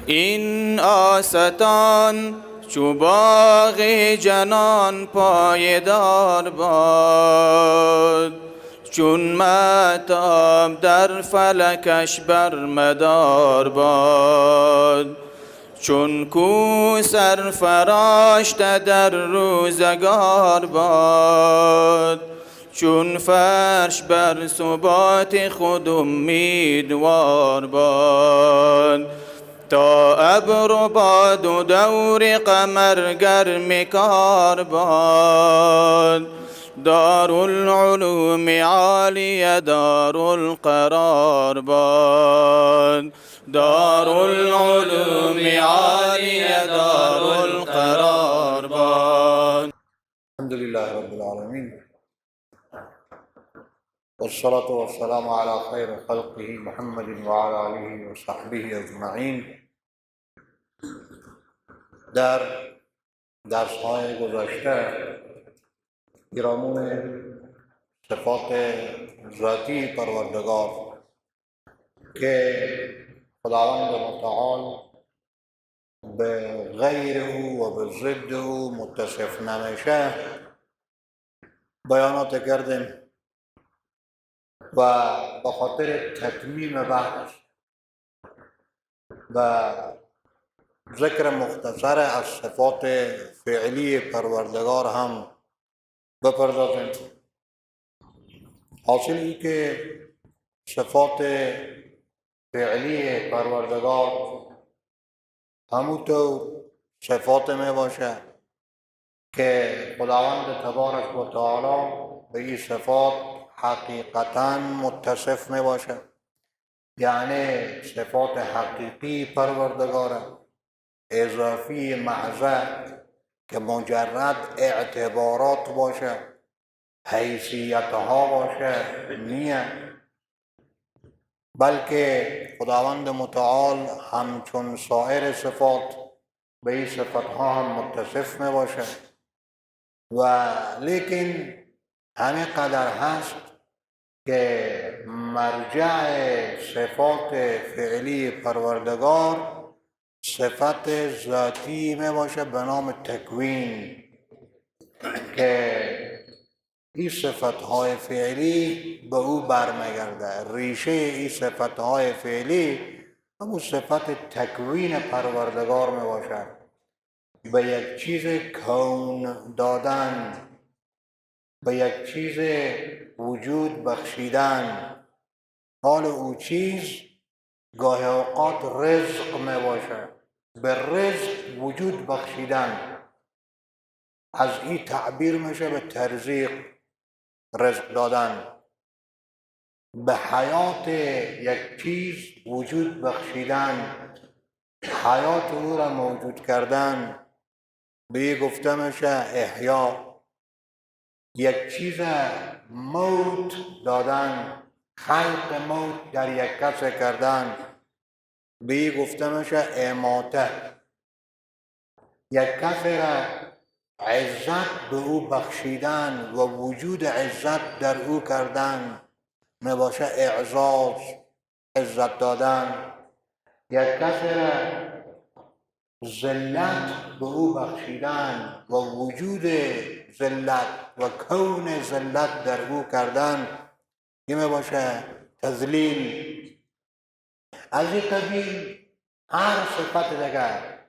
این آستان چو باغ جنان پایدار باد، چون مهتاب در فلکش بر مدار باد. چون کو سرفراشته در روزگار باد، چون فرش بر ثبات خود امیدوار باد. تا ابر و باد و دور قمر گرم کار باد، دارالعلوم عالیه دارالقرار باد. دارالعلوم عالیه دارالقرار باد. الحمد لله رب العالمين، والصلاة والسلام على خير خلقه محمد وعلى آله وصحبه أجمعين. در درس‌های گذشته پیرامون صفات ذاتی پروردگار که خداوند متعال به غیر او و به ضد او متصف نمیشه بیانات کردیم و به خاطر تتمیم بحث و ذکر مختصر از صفات فعلی پروردگار هم بپردازیم. حاصل ای که صفات فعلی پروردگار همونطور صفات می باشه که خداوند تبارک و تعالی به این صفات حقیقتاً متصف می باشه، یعنی صفات حقیقی پروردگاره، اضافی محض که مجرد اعتبارات باشه، حیثیتها باشه نیه، بلکه خداوند متعال همچون سایر صفات به این صفتها هم متصف می باشه. و لیکن همین قدر هست که مرجع صفات فعلی پروردگار صفت ذاتی می باشه به نام تکوین، که این صفتهای فعلی به او برمیگرده. ریشه این صفتهای فعلی همون صفت تکوین پروردگار می باشه، به یک چیز کون دادن، به یک چیز وجود بخشیدن. حال او چیز گاهی اوقات رزق می باشه، به رزق وجود بخشیدن. از این تعبیر میشه به ترزیق، رزق دادن. به حیات یک چیز وجود بخشیدن، حیات او را موجود کردن، به گفته میشه احیا. یک چیز موت دادن، خلق موت در یک کس کردن، به گفته میشه اماته. یک کس را عزت به او بخشیدن و وجود عزت در او کردن می باشه اعزاز، عزت دادن. یک کس را ذلت به او بخشیدن و وجود ذلت و کون ذلت در او کردن، این می باشه تذلیل. از این قبیل هر صفت دیگر،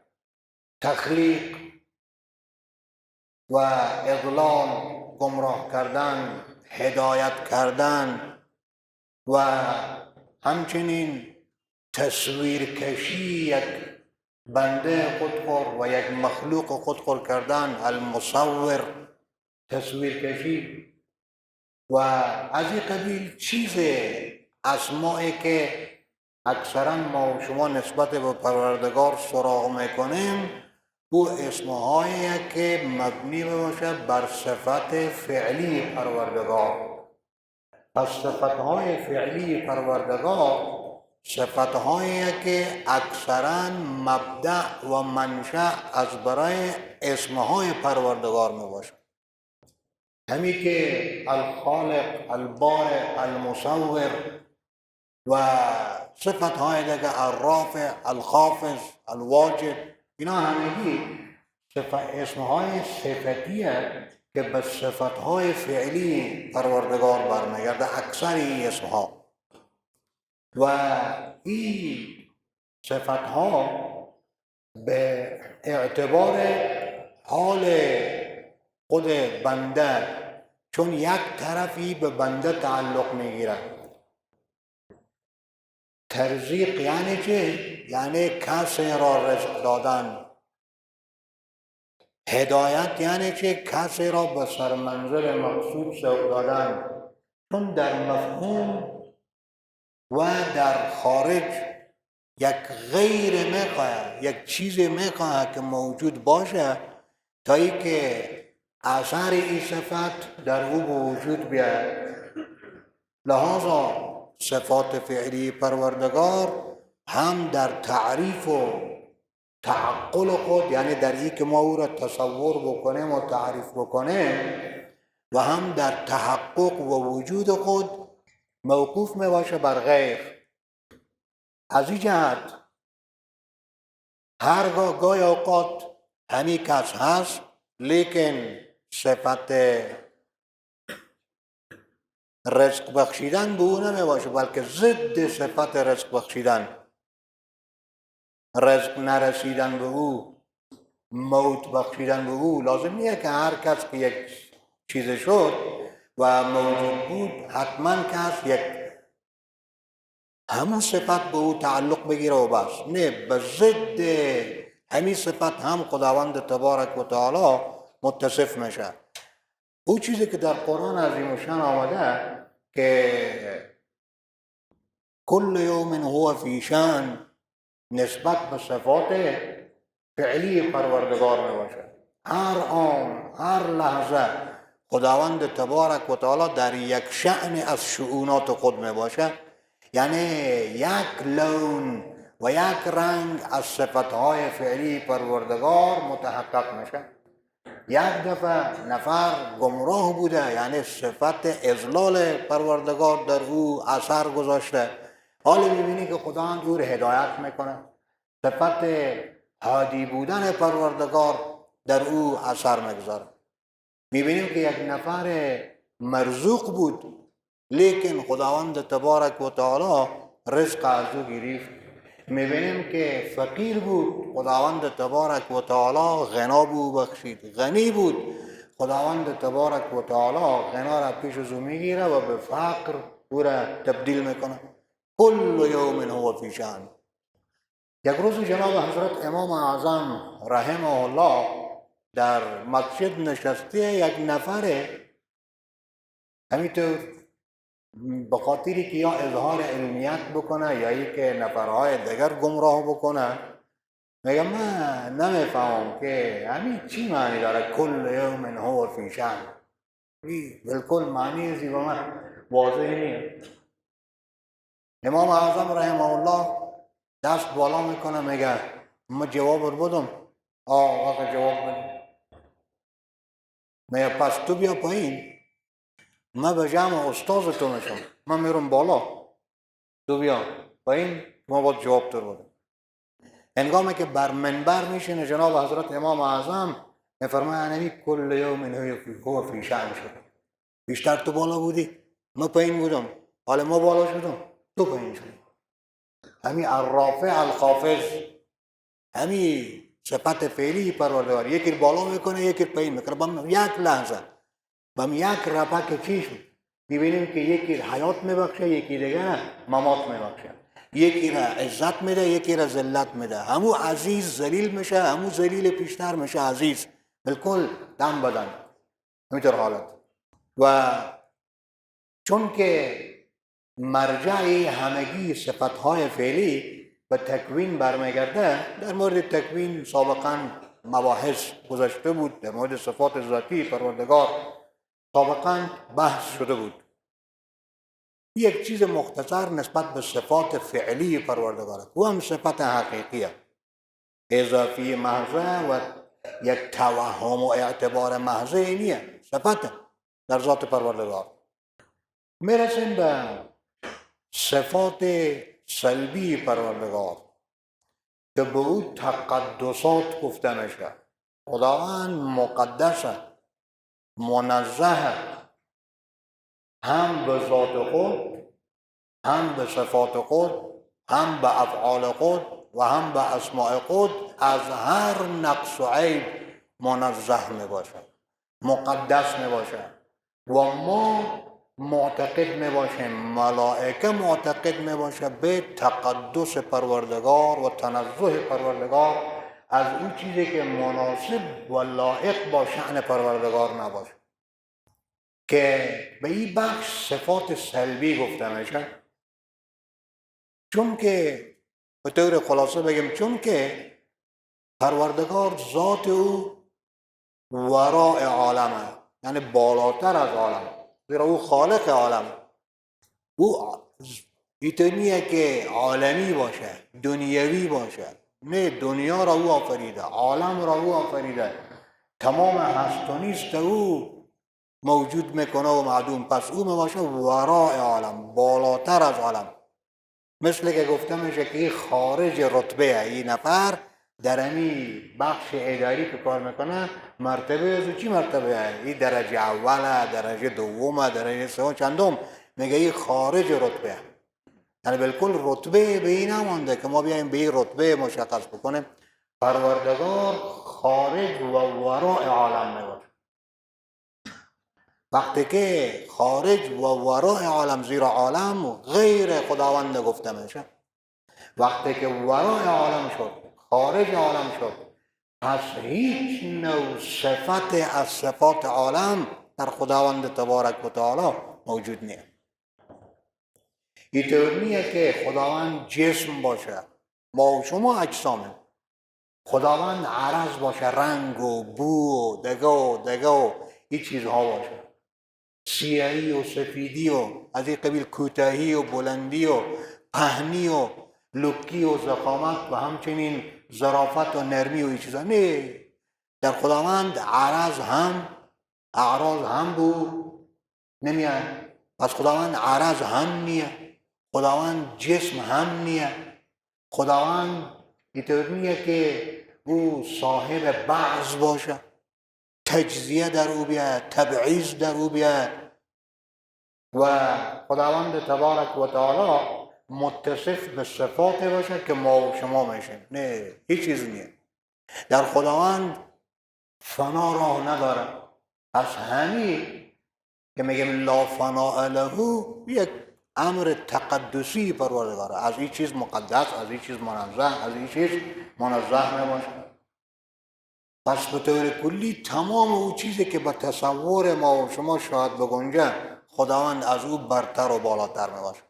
تخلیق و اضلال، گمراه کردن، هدایت کردن و همچنین تصویر کشی یک بنده خودخور و یک مخلوق خودخور کردن، المصور، تصویر کشی. و از این قبیل چیز اسمایی که اکثرا ما و شما نسبت به پروردگار سراغ میکنیم، او اسمهایی که مبنی باشه بر صفت فعلی پروردگار. پس صفتهای فعلی پروردگار صفتهایی که اکثرا مبدأ و منشأ از برای اسمهای پروردگار می باشه. همی که الخالق، البارئ، المصور و صفت های دیگه الرافع، الخافض، الواجد، اینا همگی اسم های صفتیه که به صفت های فعلی پروردگار برمیگرده اکثر این اسم ها. و این صفت ها به اعتبار حال خود بنده، چون یک طرفی به بنده تعلق میگیره. ترزیق یعنی چه؟ یعنی کسی را رزق دادن. هدایت یعنی چه؟ کسی را به سرمنزل مقصود سوق دادن. چون در مفهوم و در خارج یک غیر میخواه، یک چیز میخواه که موجود باشه تا ای که اثر این صفت در او به وجود بیاد. لحاظا صفات فعلی پروردگار هم در تعریف و تعقل خود، یعنی در این که ما او را تصور بکنیم و تعریف بکنیم، و هم در تحقق و وجود خود موقوف می باشه بر غیر. از این جهت هرگاه گاه اوقات همی کس هست، لیکن صفت رزق بخشیدن به او نمی باشه، بلکه ضد صفت رزق بخشیدن، رزق نرسیدن به او، موت بخشیدن به او. لازم نیه که هر کس که یک چیز شد و موجود بود حتما کس یک همون صفت به او تعلق بگیره و بس. نه، به ضد همین صفت هم خداوند تبارک و تعالی متصف میشه. او چیزی که در قرآن عظیم و شان آمده که کل یوم هو فی شان، نسبت به صفات فعلی پروردگار می باشه. هر آن، هر لحظه خداوند تبارک و تعالی در یک شأن از شؤونات خود می باشه. یعنی یک لون و یک رنگ از صفتهای فعلی پروردگار متحقق میشه. یک دفعه نفر گمراه بوده، یعنی صفت اضلال پروردگار در او اثر گذاشته، حالا میبینی که خداوند او رو هدایت میکنه. صفت هادی بودن پروردگار در او اثر میگذاره. میبینیم که یک نفر مرزوق بود، لیکن خداوند تبارک و تعالی رزق از او گرفت. میبینیم که فقیر بود، خداوند تبارک و تعالی غنا به او بخشید. غنی بود، خداوند تبارک و تعالی غنا را پیش از او میگیره و به فقر او را تبدیل میکنه. کل یوم هو فی شأن. یک روز جناب حضرت امام اعظم رحمه الله در مسجد نشسته، یک نفر همینطور به خاطری که یا اظهار علمیت بکنه یا ای که نفرهای دیگر گمراه بکنه، میگه من نمیفهمم که همین چی معنی داره کل یوم هو فی شأن. بالکل معنی زیبا من واضح نیست. امام اعظم رحمه الله دست بالا میکنه، میگه من جواب رو بدم. آقا جواب بده. میگه پس تو بیا پایین، من به جمع استاذ تو میشم، من میرم بالا، تو بیا پایین، ما باید جواب تو رو بدم. هنگامی که بر منبر میشینه جناب حضرت امام اعظم میفرماید انمی کل یوم هو فی شأن شد. بیشتر تو بالا بودی، من پایین بودم، حالا ما بالا شدم، تو پایین شدی. همین الرافع الخافض، همین صفت فعلی پروردگار، یکی بالا میکنه یکی پایین میکنه. بم یک لحظه، بم یک رپک چشم میبینیم که یکی حیات میبخشه، یکی دیگه ممات میبخشه. یکی را عزت میده، یکی را ذلت میده. همو عزیز ذلیل میشه، همو ذلیل پیشتر میشه عزیز. بالکل دم بدن همینطور حالت. و چون که مرجع همگی صفتهای فعلی به تکوین برمیگرده، در مورد تکوین سابقا مباحث گذشته بود، در مورد صفات ذاتی پروردگار سابقا بحث شده بود. یک چیز مختصر نسبت به صفات فعلی پروردگار، او هم صفت حقیقیه، اضافی محضه و یک توهم و اعتبار محضه اینیه، صفت در ذات پروردگار. میرسیم به صفات سلبی پروردگار که به او تقدسات گفته میشه. خداوند مقدسه، منزه، هم به ذات خود، هم به صفات خود، هم به افعال خود و هم به اسماء خود از هر نقص و عیب منزه می باشه، مقدس می باشه. و ما معتقد می باشیم، ملائکه معتقد می باشه به تقدس پروردگار و تنزه پروردگار از اون چیزی که مناسب و لایق با شأن پروردگار نباشه، که به این بخش صفات سلبی گفته میشه. چون که به طور خلاصه بگیم، چون که پروردگار ذات او وراء عالمه، یعنی بالاتر از عالم، زیرا او خالق عالم. او اینطوریه که عالمی باشه، دنیوی باشه. نه، دنیا را او آفریده، عالم را او آفریده، تمام هست و نیست او موجود میکنه و معدوم. پس او میباشه وراء عالم، بالاتر از عالم. مثل که گفته میشه که این خارج رتبه، این نفر در امی بخش اداری که کار میکنه مرتبه از چی مرتبه؟ این درجه اوله، درجه دومه، درجه سوم، چندم؟ میگه این خارج رتبه. یعنی بالکل رتبه به این نمانده که ما بیایم به این رتبه مشخص بکنیم. پروردگار خارج و وراء عالم میباشه. وقتی که خارج و وراء عالم، زیرا عالم غیر خداوند گفته میشه، وقتی که وراء عالم شد، خارج عالم شد، پس هیچ نوع صفت از صفات عالم در خداوند تبارک و تعالی موجود نیست. اینطور نیست که خداوند جسم باشه، ما و شما اجسامه. خداوند عرض باشه، رنگ و بو و دگه و این چیزها باشه، سیاهی و سفیدی و از این قبیل، کوتاهی و بلندی و پهنی و لکی و ضخامت و همچنین ظرافت و نرمی و این چیزا نه. در خداوند عرض هم اعراض هم بود نمیاد. پس خداوند عرض هم نیه، خداوند جسم هم نیه. خداوند اینطور نیه که او صاحب بعض باشه، تجزیه در او بیاد، تبعیض در او بیاد. و خداوند تبارک و تعالی متصف به صفات باشه که ما و شما میشیم. نه، هیچ چیز نیست. در خداوند فنا راه نداره. از همین که میگیم لا فناء له، یک امر تقدسی پروردگاره. از این چیز مقدس، از این چیز منزه، از این چیز منزه نباشه. پس به طور کلی تمام اون چیزی که به تصور ما و شما شاید بگنجه، خداوند از او برتر و بالاتر میباشه.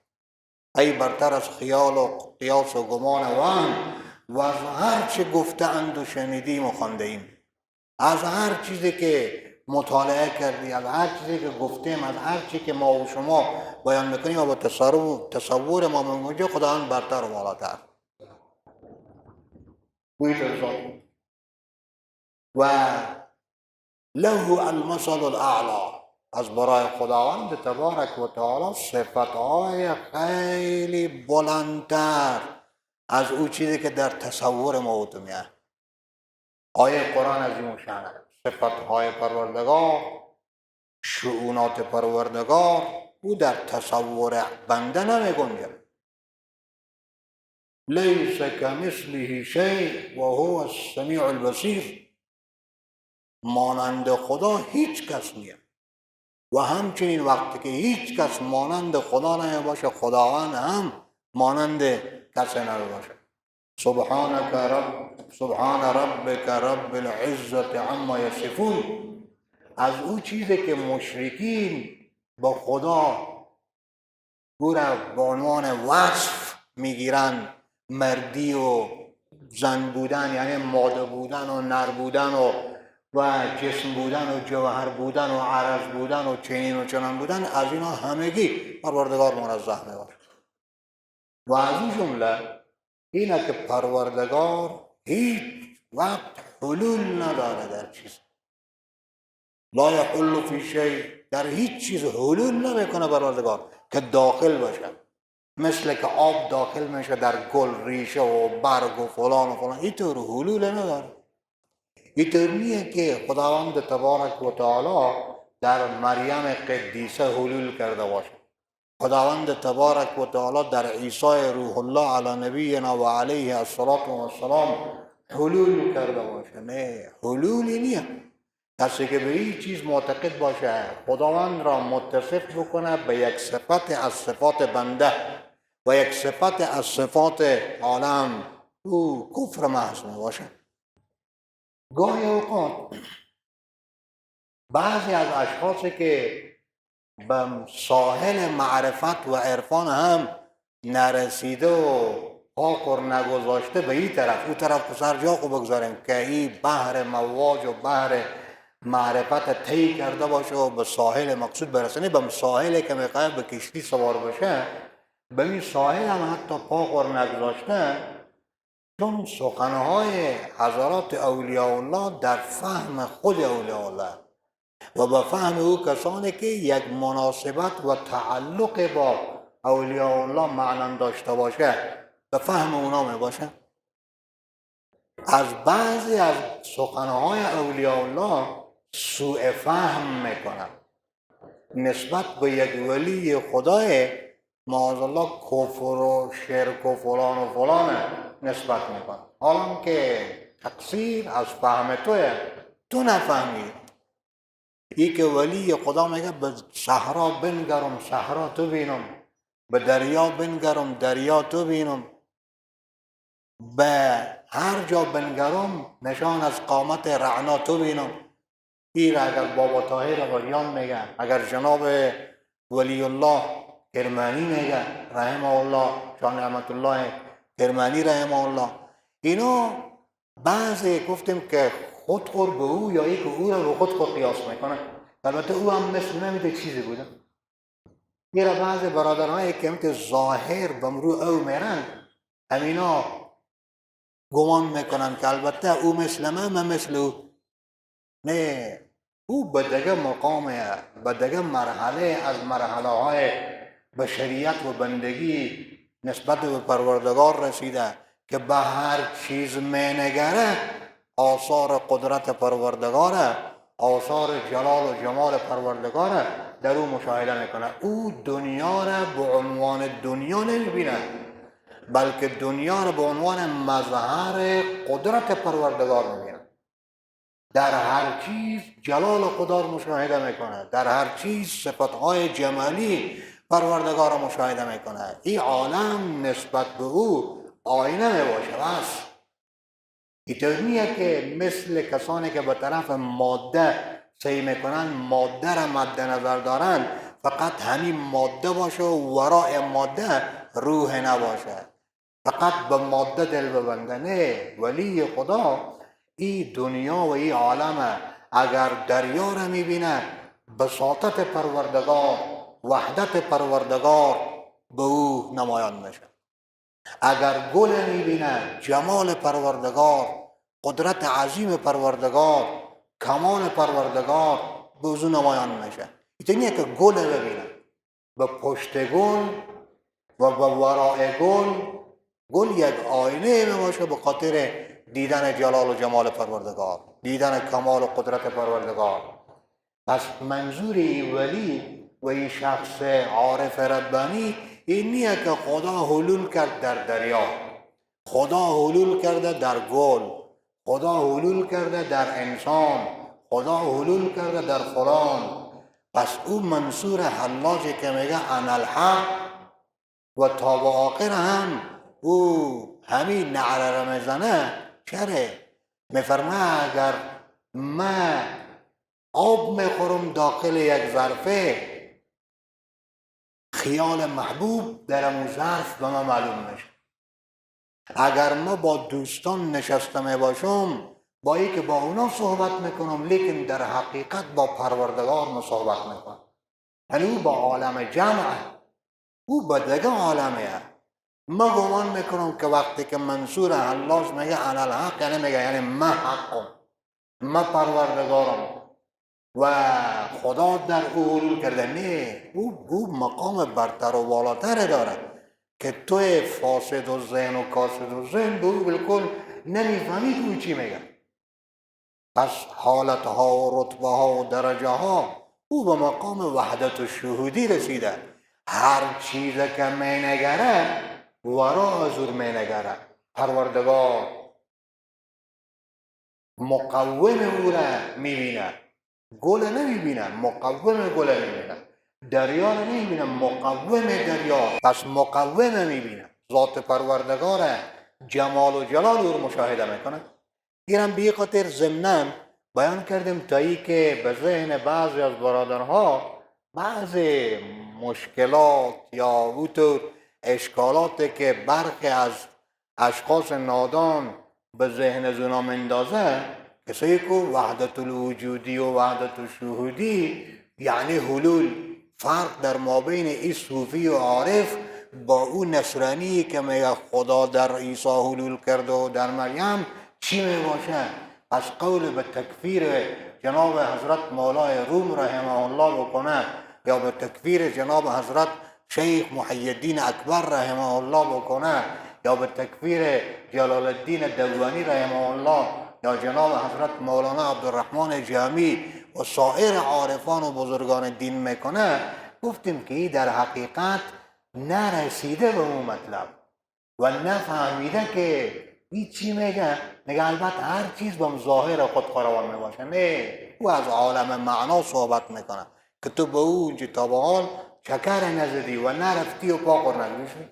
ای برتر از خیال و قیاس و گمان وهم و از هر چه گفتند و شنیدیم و خوانده ایم. از هر چیزی که مطالعه کردی، از هر چیزی که گفتیم، از هر چیزی که ما و شما بیان میکنیم و با تصور ما میگنجه، خداوند برتر و بالاتر. و له المثل الاعلی، از برای خداوند تبارک و تعالی صفتهای خیلی بلندتر از او چیزی که در تصور ما و تو میاد. آیه قرآن عظیم و شأنه، صفتهای پروردگار، شؤونات پروردگار او در تصور بنده نمیگنجه. لیس کمثله شیء و هو السمیع البصیر. مانند خدا هیچ کس نیست و همچنین وقتی که هیچ کس مانند خدا نمیباشه، خداوند هم مانند کسی نمیباشه. سبحان ربک رب العزة عما یصفون. از او چیزی که مشرکین با خدا او را به عنوان وصف میگیرن، مردی و زن بودن، یعنی ماده بودن و نر بودن و جسم بودن و جوهر بودن و عرض بودن و چنین و چنان بودن، از اینا همگی پروردگار منزه میباشه. و از این جمله اینه که پروردگار هیچ وقت حلول نداره در چیز. لا یحل فی شیء، در هیچ چیز حلول نمیکنه پروردگار که داخل باشه. مثل که آب داخل میشه در گل، ریشه و برگ و فلان و فلان. اینطور حلول نداره. اینطور نیه که خداوند تبارک و تعالی در مریم قدیسه حلول کرده باشه. خداوند تبارک و تعالی در عیسی روح الله علی نبینا و علیه السلام حلول کرده باشه. نه، حلولی نیه. کسی که به این چیز معتقد باشه خداوند را متصف بکنه به یک صفت از صفات بنده و یک صفت از صفات عالم، او کفر محض می باشه. گاهی اوقات بعضی از اشخاصی که به ساحل معرفت و عرفان هم نرسیده و پاکر نگذاشته به این طرف او طرف پسر جا خو بگذاریم که این بحر مواج و بحر معرفت طی کرده باشه و به ساحل مقصود برسه. به ساحلی که میخواه به کشتی سوار بشه به این ساحل هم حتی پاکر نگذاشته، چون سخنهای حضرات اولیاء الله در فهم خود اولیاء الله و به فهم او کسانی که یک مناسبت و تعلق با اولیاء الله معنی داشته باشه به فهم اونا می باشه. از بعضی از سخنهای اولیاء الله سوء فهم میکنن، نسبت به یک ولی خدای معاذالله کفر و شرک و فلان و فلان نسبت میکنن، حالا که تقصیر از فهم تو نفهمی. ای که ولی خدا میگه به صحرا بنگرم صحرا تو بینم، به دریا بنگرم دریا تو بینم، به هر جا بنگرم نشان از قامت رعنا تو بینم. این اگر بابا طاهر ولیان میگه، اگر جناب ولی الله کرمانی میگه رحمه الله، شاه نعمت الله کرمانی رحمه الله، اینا بعضی گفتیم که خود خور به او یا ای که او را به خود قیاس میکنه. البته او هم مثل نمیده چیزی بوده. میره بعضی برادرانه که همت ظاهر بمرو او میرن، همینا گمان میکنن که البته او مثل من مثل او. نه، او به دیگه مقامه، به دیگه مرحله از مرحله های بشریت و بندگی نسبت به پروردگار رسیده که به هر چیز مینگره آثار قدرت پروردگاره، آثار جلال و جمال پروردگاره در او مشاهده میکنه. او دنیا را به عنوان دنیا نمیبینه، بلکه دنیا را به عنوان مظهر قدرت پروردگار میبینه. در هر چیز جلال خدا را مشاهده میکنه، در هر چیز صفتهای جمالی پروردگار را مشاهده میکنه. این عالم نسبت به او آینه میباشه. بس اینطور نیه که مثل کسانی که به طرف ماده سعی میکنن ماده را مد نظر دارن فقط همین ماده باشه و وراء ماده روح نباشه، فقط به ماده دل ببنده. نه، ولی خدا این دنیا و این عالم اگر دریا را میبینه بساطت پروردگار، وحدت پروردگار به او نمایان میشه. اگر گل میبینه جمال پروردگار، قدرت عظیم پروردگار، کمال پروردگار به او نمایان میشه. اینطوریه که گل ببینه به پشت گل و به ورای گل یک آینه میباشه به خاطر دیدن جلال و جمال پروردگار، دیدن کمال و قدرت پروردگار. پس منظور این ولی و این شخص عارف ربانی این نیه که خدا حلول کرد در دریا، خدا حلول کرده در گل، خدا حلول کرده در انسان، خدا حلول کرده در فلان. پس او منصور حلاجی که میگه انا الحق و تا به آخر هم او همین نعره را میزنه. چره؟ میفرمه اگر من آب میخورم داخل یک ظرفه، خیال محبوب در اون ظرف به من معلوم میشه. اگر من با دوستان نشسته می باشم با ای که با اونا صحبت میکنم لیکن در حقیقت با پروردگار ما صحبت میکنم. یعنی او با عالم جمعه، او با دیگه عالمه. ما گمان میکنم که وقتی که منصور حلاج میگه انا الحق یعنی میگه یعنی من حقم، من پروردگارم و خدا در او حلول کرده. نه، او مقام برتر و بالاتر داره. که توی فاسد و ذهن و کاسد و ذهن به او بالکل نمیفهمی که او چی میگه. پس حالتها و رتبه ها و درجه ها او به مقام وحدت و شهودی رسیده. هر چیز که می نگره ورا از او می نگره. پروردگار مقوم او را می بینه، گل نمی بینه، مقوم گل می بینه. دریا را نمی بینه، مقوم دریا. پس مقوم می بینه. ذات پروردگار جمال و جلال او را مشاهده میکنه. اینم به خاطر ضمناً بیان کردیم تا ای که به ذهن بعضی از برادرها بعضی مشکلات یا اوطور اشکالاتی که برخی از اشخاص نادان به ذهن زونا مندازه، کسایی که وحدت الوجودی و وحدت الشهودی یعنی حلول، فرق در مابین این صوفی و عارف با اون نصرانی که میگه خدا در عیسی حلول کرده و در مریم چی می باشه؟ از قول به تکفیر جناب حضرت مولای روم رحمه الله بکنه یا به تکفیر جناب حضرت شیخ محی الدین اکبر رحمه الله بکنه یا به تکفیر جلال الدین دوانی رحمه الله یا جناب حضرت مولانا عبدالرحمن جامی و سایر عارفان و بزرگان دین میکنه، گفتیم که این در حقیقت نرسیده به اون مطلب و نفهمیده که این چی میگه. البته هر چیز به ظاهر خود قروان میباشه. نه، او از عالم معنا صحبت میکنه که تو به اونجا تا به حال چکر نزدی و نرفتی و پاکر نگوشی.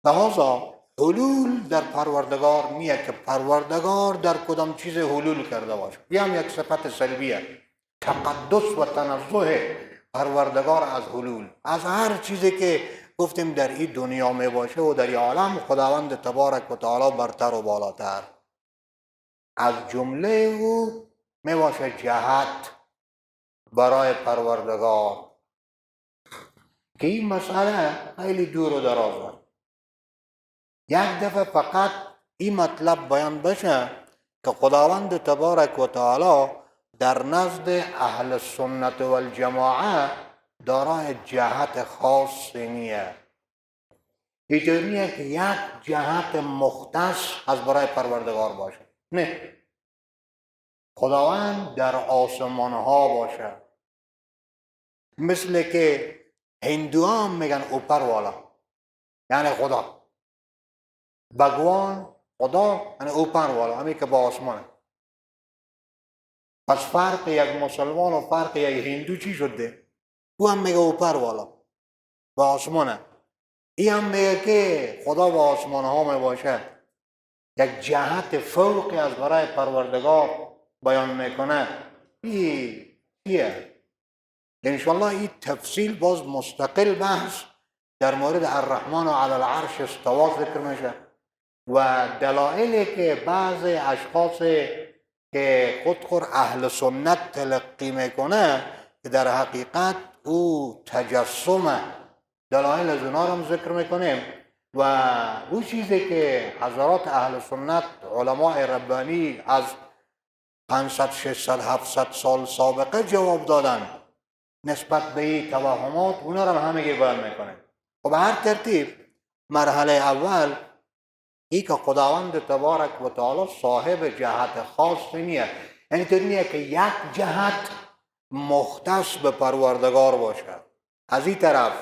لحاظا حلول در پروردگار نیه که پروردگار در کدام چیز حلول کرده باشه. هم یک صفت سلبیه، تقدس و تنزه پروردگار از حلول، از هر چیزی که گفتیم در این دنیا می باشه و در این عالم خداوند تبارک و تعالی برتر و بالاتر. از جمله او می باشه جهت برای پروردگار که این مسئله خیلی دور و درازه. یک دفعه فقط این مطلب بیان بشه که خداوند تبارک و تعالی در نزد اهل سنت و الجماعه دارای جهت خاصی نیه. اینطور نیه که یک جهت مختص از برای پروردگار باشه. نه، خداوند در آسمان ها باشه. مثل که هندوان میگن اوپر والا یعنی خدا، بگوان خدا یعنی اوپر والا، همین که با آسمانه. پس فرق یک مسلمان و فرق یک هندو چی شده؟ او هم میگه اوپر والا با آسمانه، این هم میگه که خدا با آسمان ها می باشه. یک جهت فوقی از برای پروردگار بیان میکنه. این چیه؟ انشاءالله این تفصیل باز مستقل بحث در مورد الرحمن علی العرش استوا ذکر میشه و دلایلی که بعض اشخاص که خود اهل سنت تلقی میکنه که در حقیقت او تجسمه، دلایل از اونا رو ذکر میکنیم و او چیزی که حضرات اهل سنت علماء ربانی از 500 600 700 سال سابقه جواب دادن نسبت به این توهمات، اونا رو همه بیان میکنه. و به هر ترتیب مرحله اول ای که خداوند تبارک و تعالی صاحب جهت خاص نیه، یعنی طور نیه که یک جهت مختص به پروردگار باشه. از این طرف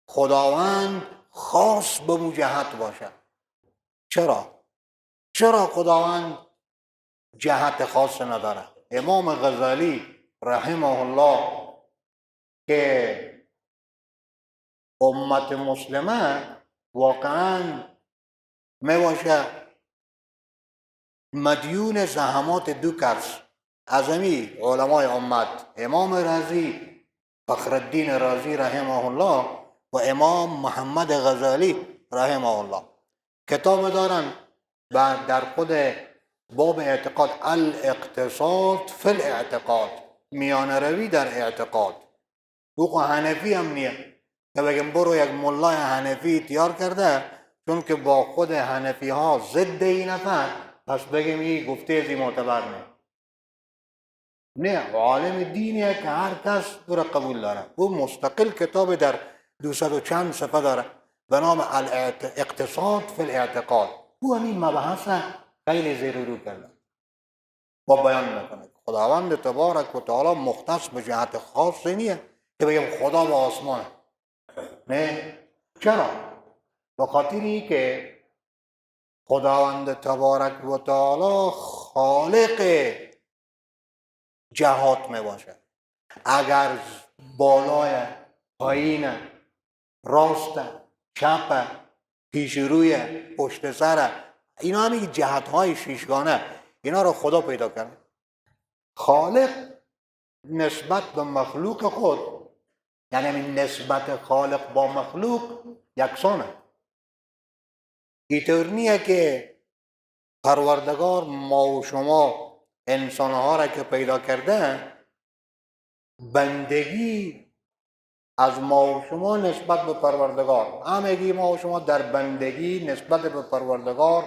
خداوند خاص به اون جهت باشه. چرا خداوند جهت خاص نداره؟ امام غزالی رحمه الله که امت مسلمه واقعا می باشه مدیون زحمات دو کس از امی علمای امت، امام رازی فخرالدین رازی رحمه الله و امام محمد غزالی رحمه الله. کتاب دارن در خود باب اعتقاد، الاقتصاد فی الاعتقاد، میان روی در اعتقاد. او حنفی هم نیه که بگم برو یک ملای حنفی تیار کرده چون که با خود حنفی ها ضد این نفر پس بگیم این گفته ازی معتبر نه، عالم دینیه که هر کس او را قبول داره. او مستقل کتاب در 200 و چند صفحه داره به نام اقتصاد فی الاعتقاد. او همین مبحث خیلی زیر رو کرده و بیان میکنه خداوند تبارک و تعالی مختص به جهت خاصی نیست که بگیم خدا به آسمان. نه. چرا؟ به خاطری که خداوند تبارک و تعالی خالق جهات می باشه. اگر بالای، پایین، راست، چپ، پیش روی، پشت سر، اینا همین جهت های شیشگانه، اینا رو خدا پیدا کرد. خالق نسبت به مخلوق خود، یعنی نسبت خالق با مخلوق یکسانه. اینطور نیه که پروردگار ما و شما انسانها را که پیدا کرده بندگی از ما و شما نسبت به پروردگار، همگی ما و شما در بندگی نسبت به پروردگار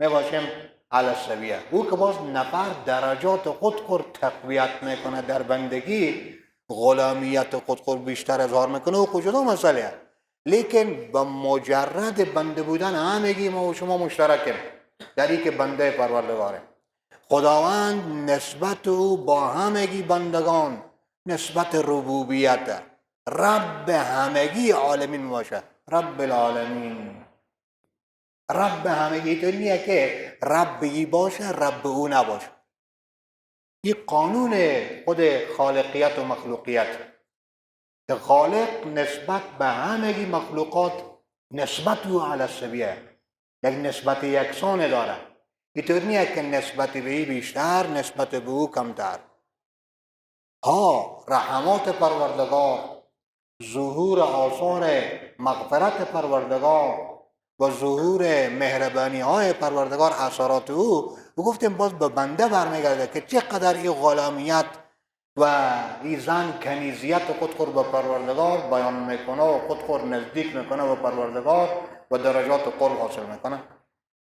می باشیم علی السویه. او که باز نفر درجات خود تقویت میکنه در بندگی، غلامیت خود بیشتر اظهار میکنه، او کجا مسئله. لیکن به مجرد بنده بودن همگی ما و شما مشترکیم در این که بنده پروردگاره. خداوند نسبت او با همگی بندگان نسبت ربوبیت، رب همگی عالمین باشه، رب العالمین. رب همگی تو نیه که رب ای باشه رب او نباشه. این قانون خود خالقیت و مخلوقیت که خالق نسبت به همگی مخلوقات نسبت او علی السویه، یک نسبت یکسان داره. اینطور نیه که نسبت به ای بیشتر نسبت به او کمتر. ها رحمات پروردگار، ظهور آثار مغفرت پروردگار و ظهور مهربانی های پروردگار اثرات او گفتیم باز به بنده برمیگرده که چقدر این غلامیت و این زن کنیزیت خود به پروردگار بیان میکنه و خود نزدیک میکنه به پروردگار و درجات قرب حاصل میکنه.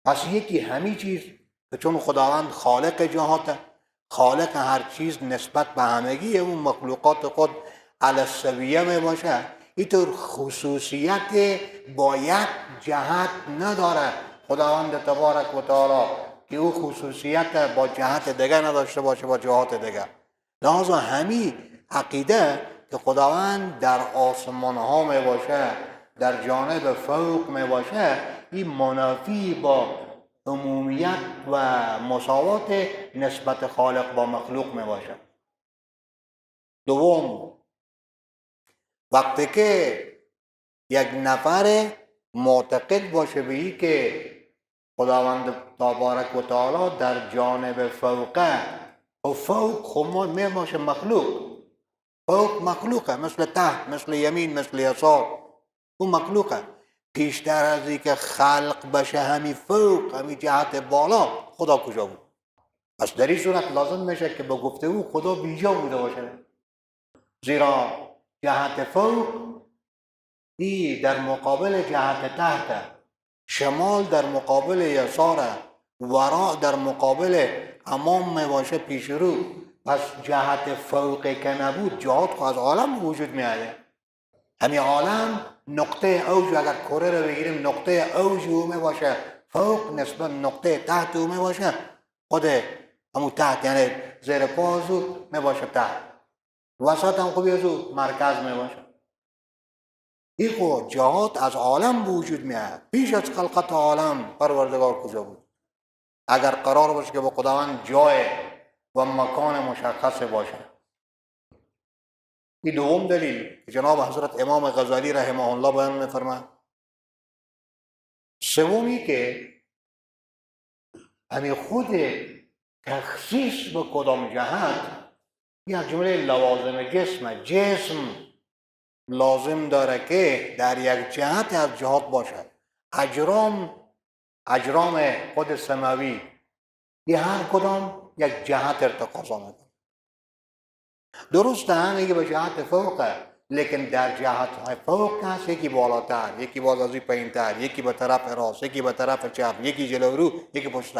پس یکی همین چیز که چون خداوند خالق جهات، خالق هر چیز نسبت به همگی اون مخلوقات خود علی السویه می باشه، اینطور خصوصیت با یک جهت نداره خداوند تبارک و تعالی که او خصوصیت با جهت دیگه نداشته باشه با جهات دیگه. لحاظا همین عقیده که خداوند در آسمان ها می باشه، در جانب فوق می باشه، این منافی با عمومیت و مساوات نسبت خالق با مخلوق می باشه. دوم، وقتی که یک نفر معتقد باشه به این که خداوند تبارک و تعالی در جانب فوقه و فوق خود می باشه مخلوق، فوق مخلوقه، مثل تحت، مثل یمین، مثل یسار، اون مخلوقه. پیشتر از این که خلق بشه همین فوق، همین جهت بالا، خدا کجا بود؟ پس در این صورت لازم میشه که به گفته او خدا بیجا بوده باشه، زیرا جهت فوق ای در مقابل جهت تحت، شمال در مقابل یسار، وراء در مقابل امام می باشه، پیش رو. پس جهت فوق که نبود جهات خود از عالم وجود میاده. همین عالم نقطه اوج، اگر کره رو بگیریم نقطه اوج او می باشه فوق، نسبت نقطه تحت او می باشه خود همون تحت، یعنی زیر پا او می باشه تحت، وسط هم خوبی از او مرکز می باشه. این خود جهات از عالم وجود میاد. پیش از خلقت عالم پروردگار کجا بود؟ اگر قرار باشه که با خداوند جای و مکان مشخص باشه. این دوم دلیل که جناب حضرت امام غزالی رحمه الله بیان می‌فرمایند. سومی که همین خود تخصیص به کدام جهت یک جمله لوازم جسم لازم داره که در یک جهت از جهات باشه. اجرام خود سماوی یه هر کدام یک جهت ارتقاضا میکنه. درسته همه به جهت فوقه، لیکن در جهت های فوق هست یکی بالاتر، یکی باز از این پایینتر، یکی به طرف راست، یکی به طرف چپ، یکی جلو رو، یکی پشت.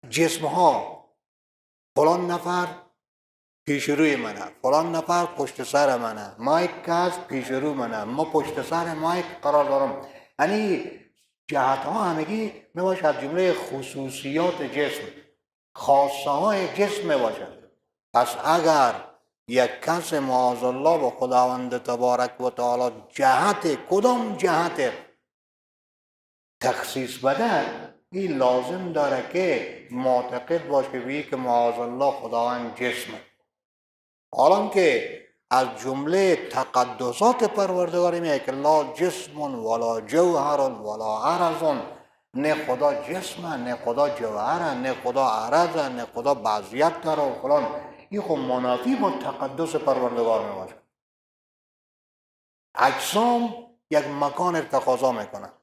جسم ها فلان نفر پیش روی منه، فلان نفر پشت سر منه، مایک کس پیش رو منه، ما پشت سر مایک قرار دارم. یعنی جهت ها همگی می باشه از جمله خصوصیات جسم، خاصه های جسم می باشه. پس اگر یک کس معاذ الله به خداوند تبارک و تعالی جهت کدام جهت تخصیص بده، این لازم داره که معتقد باشه به که معاذ الله خداوند جسمه. حالا که از جمله تقدسات پروردگار میگه که لا جسم ولا جوهر ولا عرض، نه خدا جسمه، نه خدا جوهره، نه خدا عرضه، نه خدا بعضیت داره و فلان. این خب منافی با تقدس پروردگار میباشه. اجسام یک مکان را تقاضا میکنه،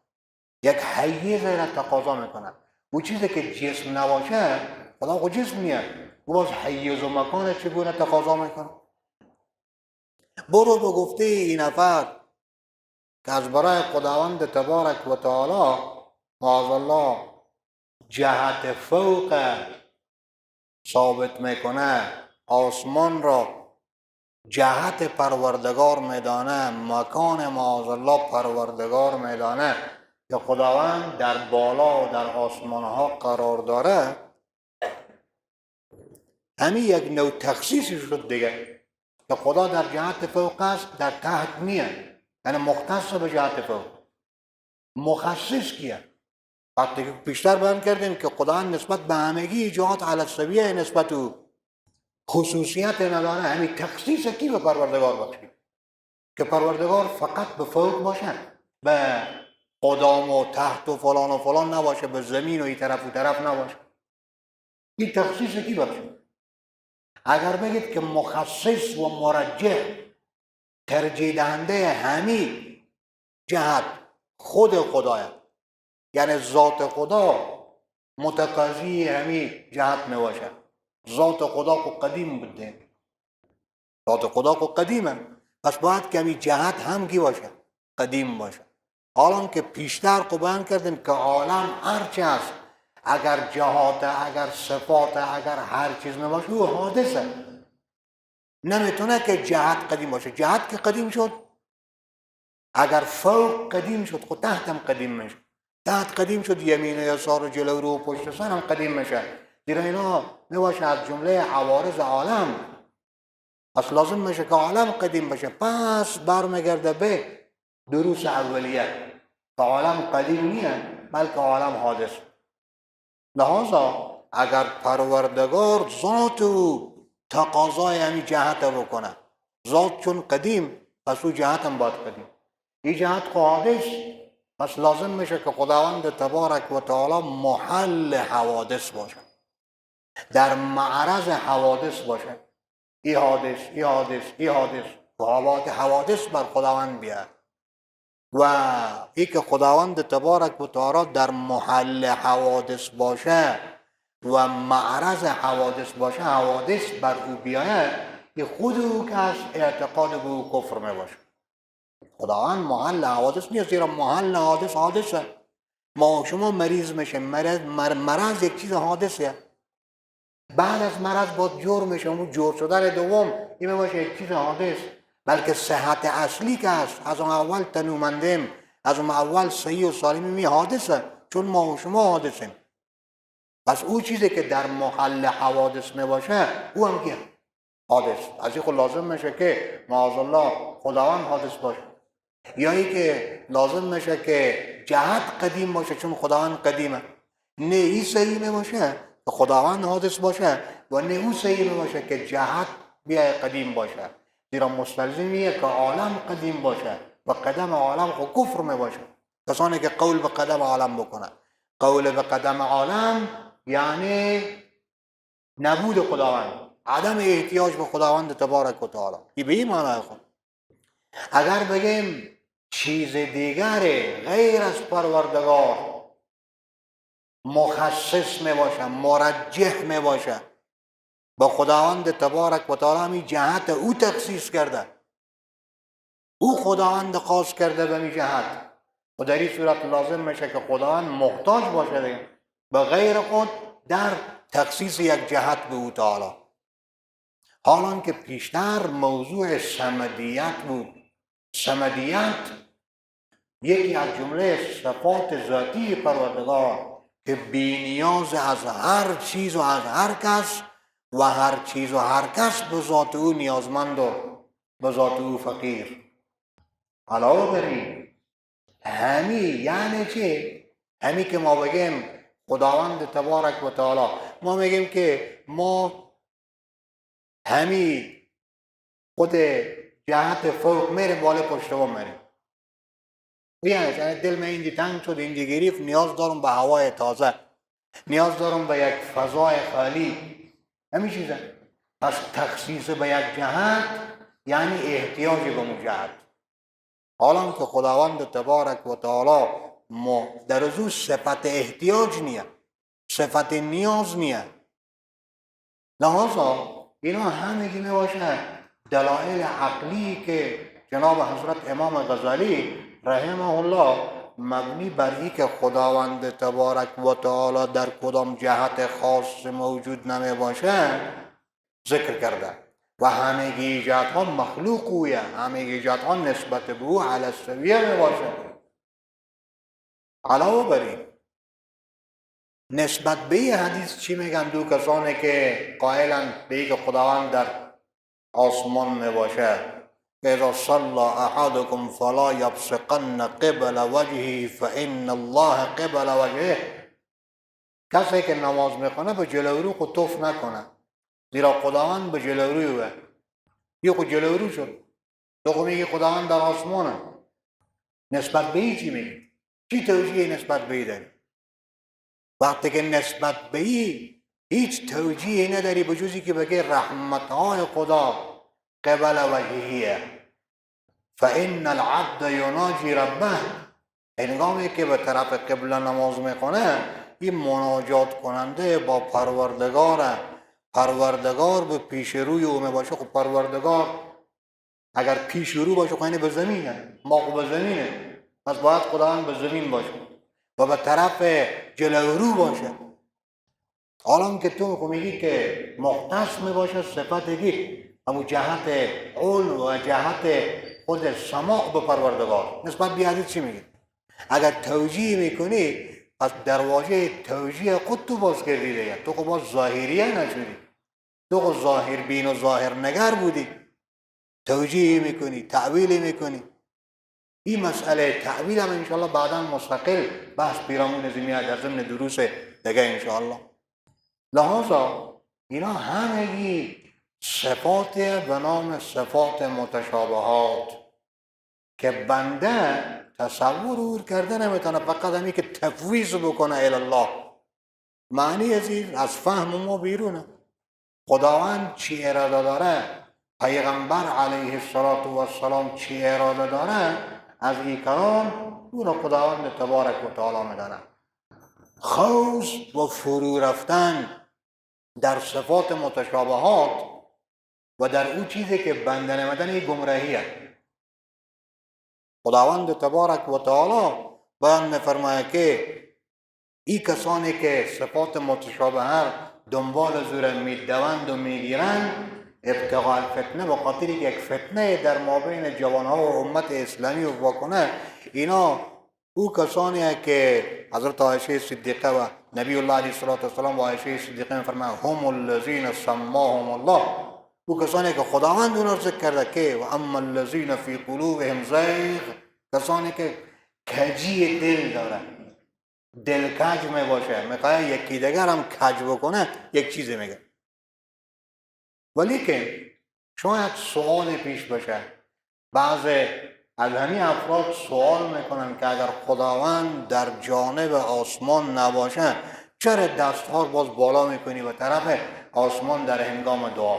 یک حیز را تقاضا میکنه. او چیزی که جسم نباشه خدا خود جسم نیه، او باز حیز و مکان چگونه تقاضا میکنه. برو به گفته این نفر که از برای خداوند تبارک و تعالی معاذ الله جهت فوق ثابت میکنه، آسمان را جهت پروردگار میدانه، مکان معاذ الله پروردگار میدانه که خداوند در بالا و در آسمان ها قرار داره، همین یک نوع تخصیصی شد دیگه که خدا در جهت فوق است، در تحت نیه. یعنی مختص به جهت فوق. مخصص کیه؟ وقتی که بیشتر بیان کردیم که خدا نسبت به همگی جهات علی السویه نسبت او خصوصیت نداره. همین تخصیص کی به پروردگار باشه که پروردگار فقط به فوق باشه، به قدام و تحت و فلان نباشه، به زمین و این طرف و طرف نباشه. این تخصیص کی باشه؟ اگر بگید که مخصص و مرجح ترجیح دهنده همین جهت خود خدایه، یعنی ذات خدا متقاضی همین جهت نباشه. ذات خدا کو قدیم بوده، ذات خدا کو قدیمه، پس باید که همین جهت هم کی باشه؟ قدیم باشه. حالا که پیشتر بیان کردیم که عالم هرچی است، اگر جهات، اگر صفات، اگر هر چیز نباشه او حادثه، نمیتونه که جهت قدیم باشه. جهت که قدیم شد، اگر فوق قدیم شد خود تحت هم قدیم میشه. تحت قدیم شد، یمین و یسار و جلو رو و پشت سر هم قدیم میشه. دیره اینا میباشه از جمله عوارض عالم. پس لازم میشه که عالم قدیم بشه. پس برمیگرده به دروس اولیه که عالم قدیم نیه بلکه عالم حادث. لحاظا اگر پروردگار ذات او تقاضای همین جهت بکنه، ذات چون قدیم پس او جهت هم باید قدیم. این جهت حادث، پس لازم میشه که خداوند تبارک و تعالی محل حوادث باشه، در معرض حوادث باشه. ای حادث، ای حادث، ای حادث، حوادث بر خداوند بیاد. و ای که خداوند تبارک و تعالی در محل حوادث باشه و معرض حوادث باشه، حوادث بر او بیاید، که خود او که از اعتقاد به او کفر می باشه. خداوند محل حوادث نیست، زیرا محل حادث حادثه. ما شما مریض میشه، مرض یک چیز حادثه. بعد از مرض با جور میشه، اون جور شدن دوم این باشه یک چیز حادث. بلکه صحت اصلی که هست، از اون اول تنومندیم، از اون اول صحیح و سالمی می حادثه، چون ما و شما حادثیم. پس او چیزی که در محل حوادث می باشه او هم که حادث. از این خود لازم میشه که معاذ الله خداوند حادث باشه، یا ای که لازم میشه که جهت قدیم باشه چون خداوند قدیمه. نه این صحیح می باشه که خداوند حادث باشه و نه او صحیح می باشه که جهت بیای قدیم باشه. زیرا مستلزمیه که عالم قدیم باشه و قدم عالم خود کفر می باشه. کسانی که قول به قدم عالم بکنه، قول به قدم عالم یعنی نبود خداوند، عدم احتیاج به خداوند تبارک و تعالی. این به این معنی خود. اگر بگیم چیز دیگر غیر از پروردگار مخصص می باشه، مرجح می باشه، با خداوند تبارک و تعالی می جهت او تخصیص کرده، او خداوند خاص کرده به می جهت، و در این صورت لازم میشه که خداوند محتاج باشه دیگه به غیر خود در تخصیص یک جهت به او تعالی. حالان که پیشتر موضوع صمدیت بود. صمدیت یکی از جمله صفات ذاتی پروردگار که بی‌نیاز از هر چیز و از هر کس و هر چیز و هر کس به ذات او نیازمند و به ذات او فقیر. علاوه بر این همی یعنی چی؟ همی که ما بگیم خداوند تبارک و تعالی، ما میگیم که ما همی خود جهت فوق میریم بالا پشت بام میریم. یعنی دل من اینجی تنگ شد، اینجی گریف، نیاز دارم به هوای تازه، نیاز دارم به یک فضای خالی، همین چیزه. پس تخصیص به یک جهت یعنی احتیاج به اون جهت. حالا که خداوند تبارک و تعالی ما در از صفت احتیاج نیه، صفت نیاز نیه، لحاظا اینا همگی می باشه دلائل عقلی که جناب حضرت امام غزالی رحمه الله مبنی بر این که خداوند تبارک و تعالی در کدام جهت خاص موجود نمی باشه ذکر کرده و همگی ایجادها مخلوق اویه، همگی ایجادها نسبت به او علی السویه می باشه. علاوه بر این نسبت به این حدیث چی میگن دو کسانی که قائلن به این که خداوند در آسمان می باشه که اذا صلى احدكم فلا يبصقن قبل وجهه فان الله قبل وجهه. کسی که نماز میکنه به جلو رو خود توف نکنه، زیرا خداوند به جلو رویه. یه خود جلو رو شد، تو خود میگی خداوند در آسمانه، نسبت به این چی میگی؟ چی توجیه نسبت به این داری؟ وقتی که نسبت به این هیچ توجیه نداری بجوزی که بگی رحمتهای خدا قبل وجهیه. فان العبد یناجی ربه، هنگامی که به طرف قبله نماز میکنه این مناجات کننده با پروردگاره. پروردگار به پیش روی او میباشه. خب پروردگار اگر پیش رو باشه خب به زمینه، ما خب به زمینه، پس باید خداوند به زمین باشه و به طرف جلو رو باشه. حالا که تو میگی که مختص میباشه صفت دیگه، همون جهت علم و جهت خود سماع به پروردگار نسبت بیادی چی میگی؟ اگر توجیه میکنی پس دروازه توجیه خود تو باز کردی دیگه، تو خب باز ظاهریه نشدی، تو خب ظاهر بین و ظاهر نگر بودی، توجیه میکنی، تعویل میکنی. این مسئله تعویل هم انشاءالله بعدا مستقل بحث پیرامون زمینه در ضمن دروس دیگه انشاءالله. لحاظا اینا همگی صفات به نام صفات متشابهات که بنده تصور کرده نمیتونه، فقط همی که تفویض بکنه الله. معنی از فهم ما بیرونه. خداوند چی اراده داره، پیغمبر علیه السلام چی اراده داره، از این کلام اون خداوند تبارک و تعالی میدانه. خوض و فرو رفتن در صفات متشابهات و در اون چیزی که بنده نمیدن این گمراهیه. خداوند تبارک و تعالی بیان میفرماید که این کسانی که صفات متشابهه دنبال زور میدوند و میگیرند ابتغاء الفتنه، به خاطر که یک فتنه در مابین جوانها و امت اسلامی واکنه. اینا او کسانی که حضرت عایشه صدیقه و نبی الله علیه السلام و عایشه صدیقه میفرمایند هم الذین سماهم الله، او کسانی که خداوند اونها رو ذکر کرده که و اما الذین فی قلوبهم زیغ، کسانی که کجی دل داره، دل کج می باشه، میخواه یکی دیگر هم کج بکنه، یک چیزی میگه. ولی که شاید سوال پیش بشه، بعض از همین افراد سوال میکنن که اگر خداوند در جانب آسمان نباشه چرا دستها رو باز بالا میکنی به طرف آسمان در هنگام دعا؟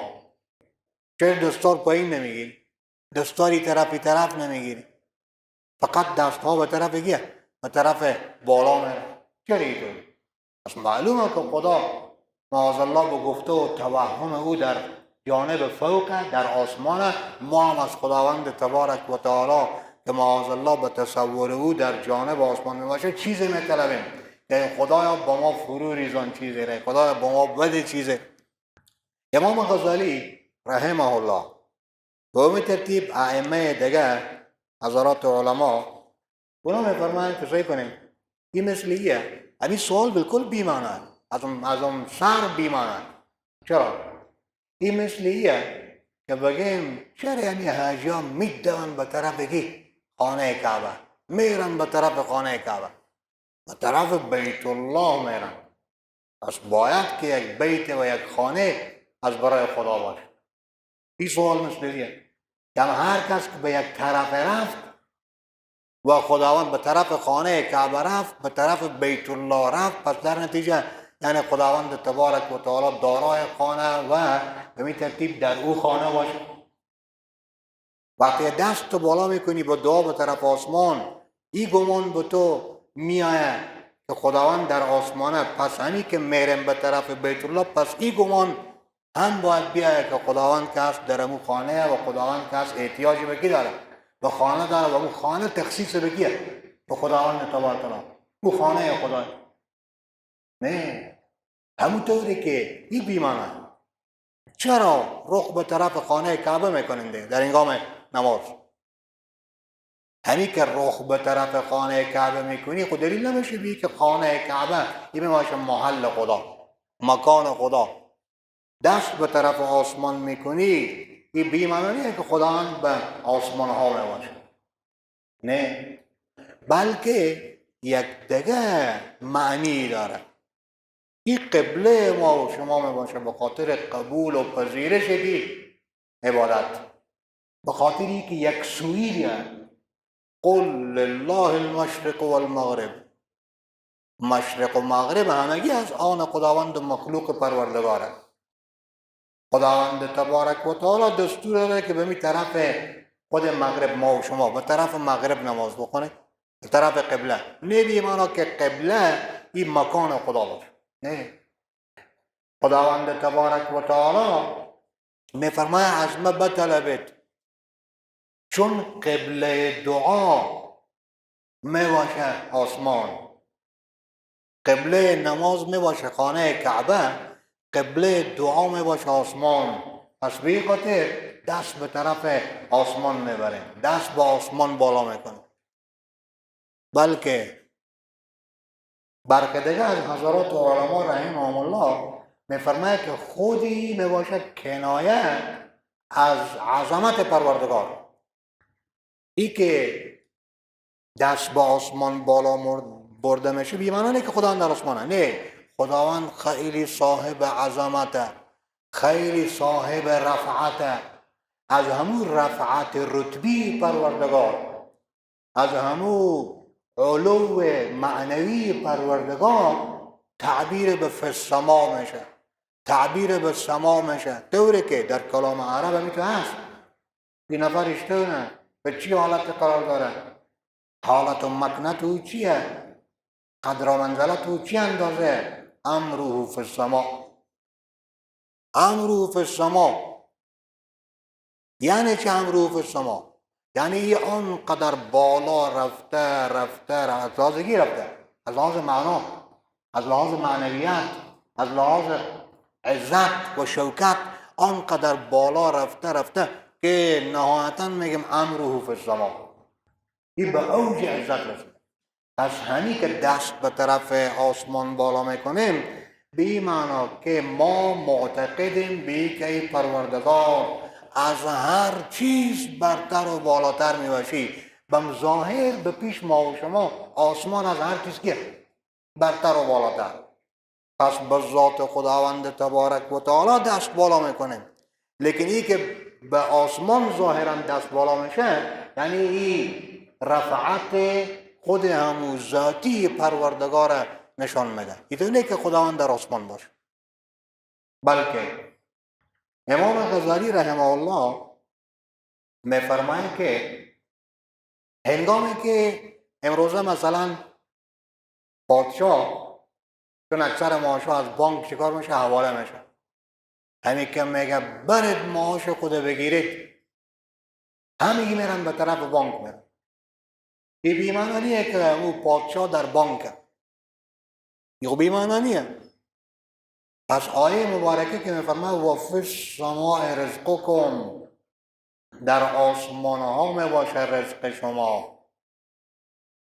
چرا دستار پایین نمیگیری؟ دستاری طرف نمیگیری؟ فقط دستها به طرف گیه، به طرف بالا میره. چرا اینطوری؟ پس معلومه که خدا معاذالله به گفته و توهم او در جانب فوق در آسمان، ما هم از خداوند تبارک و تعالی که معاذالله به تصور او در جانب آسمان میباشه چیزی میطلبیم که خدایا با ما فرو ریزان چیزی ره، خدایا با ما بده چیزی. امام غزالی رحمه الله. به همین ترتیب ائمه دیگه حضرات علما اونا میفرمایند که سعی کنیم این مثل ایه. همین سوال بالکل بیمانه، از اون سر بیمانه. چرا؟ این مثل ایه که بگیم چرا یعنی حاجی ها میدون به طرف خانه کعبه، میرن به طرف خانه کعبه، به طرف بیت الله میرن. پس باید که یک بیت و یک خانه از برای خدا باشه. این سوال مثل ایه که هر کس که به یک طرف رفت و خداوند به طرف خانه کعبه رفت، به طرف بیت الله رفت، پس در نتیجه یعنی خداوند تبارک و تعالی دارای خانه و به این ترتیب در او خانه باشه. وقتی دست بالا میکنی با دعا به طرف آسمان، این گمان به تو میآید که خداوند در آسمانه، پس همی که میرم به طرف بیت الله، پس این گمان هم باید بیاید که خداوند که هست در امو خانه و خداوند که هست احتیاجی به کی داره؟ به خانه داره و امو خانه تخصیص به کیه؟ به خداوند تبارک و تعالی. امو خانه خدا نه همونطوری که این بیمانه. چرا رخ به طرف خانه کعبه میکننده در هنگام نماز؟ همین که رخ به طرف خانه کعبه میکنی خود دلیل نمیشه بی که خانه کعبه این میشه محل خدا، مکان خدا. دست به طرف آسمان میکنی این بیمانه که خداوند به آسمان ها میباشه، نه، بلکه یک دیگه معنی داره. این قبله ما و شما میباشه به خاطر قبول و پذیرش کی عبادت، به خاطری که یک سویه. قل لله المشرق والمغرب، مشرق و مغرب همگی از آن خداوند مخلوق پروردگاره. خداوند تبارک و تعالی دستور داره که به می طرف خود مغرب ما و شما به طرف مغرب نماز بخونه، به طرف قبله. نه بیمانا که قبله این مکان خدا باشه، نه. خداوند تبارک و تعالی می فرماید از ما بطلبید، چون قبله دعا می باشه آسمان، قبله نماز می باشه خانه کعبه، قبله دعا می باشه آسمان. پس به خاطر دست به طرف آسمان میبریم، دست به آسمان بالا میکنیم. بلکه برخی دیگه از حضرات علما رحمهم الله میفرماید که خودی میباشه کنایه از عظمت پروردگار. ای که دست به آسمان بالا برده میشه بیمانه که خداوند در آسمانه، نه، خداوند خیلی صاحب عظمته، خیلی صاحب رفعته. از همون رفعت رتبی پروردگار، از همون علو معنوی پروردگار تعبیر به فسما میشه، تعبیر به سما میشه. طوری که در کلام عرب همیتو هست این نفر اشتونه به چی حالت قرار داره، حالت و مکنت او چیه، قدر و منزلت او چی اندازه. امره فی السما، امره فی السما. یعنی چه امره فی السما؟ یعنی آنقدر بالا رفته از لحاظ کی رفته؟ از لحاظ معنا، از لحاظ معنویت، از لحاظ عزت و شوکت آنقدر بالا رفته که نهایتا میگم امره فی السما، این به اوج عزت رسید. پس همین که دست به طرف آسمان بالا میکنیم به این معنا که ما معتقدیم به که پروردگار از هر چیز برتر و بالاتر میباشی. به ظاهر به پیش ما و شما آسمان از هر چیز که برتر و بالاتر. پس به ذات خداوند تبارک و تعالی دست بالا میکنیم. لیکن این که به آسمان ظاهرا دست بالا میشه یعنی این رفعت خود همون ذاتی پروردگار نشان میده. اینطور که خداوند در آسمان باشه. بلکه امام غزالی رحمه الله میفرماید که هنگامی که امروزه مثلا پادشاه، چون اکثر معاشا از بانک چیکار میشه؟ حواله میشه. همین که میگه برید معاش خود بگیرید، همگی میرن به طرف بانک میرن. این بیمانه نیه که او پادشاه در بانکه، این بیمانه نیه. پس آیه مبارکه که میفرماید و فی السماء رزقکم، در آسمان ها می باشه رزق شما.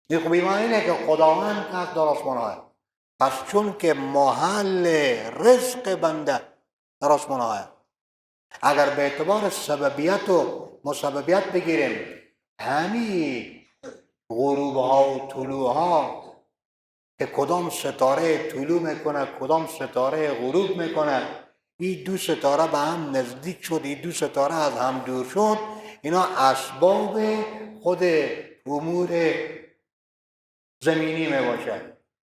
این خب ایمان اینه که خداوند هست در آسمان ها. پس چون که محل رزق بنده در آسمان ها، اگر به اعتبار سببیت و مسببیت بگیریم، همین غروب ها و طلوع ها که کدام ستاره طلوع میکنه کدام ستاره غروب میکنه، این دو ستاره به هم نزدیک شد، این دو ستاره از هم دور شد، اینا اسباب خود امور زمینی میباشه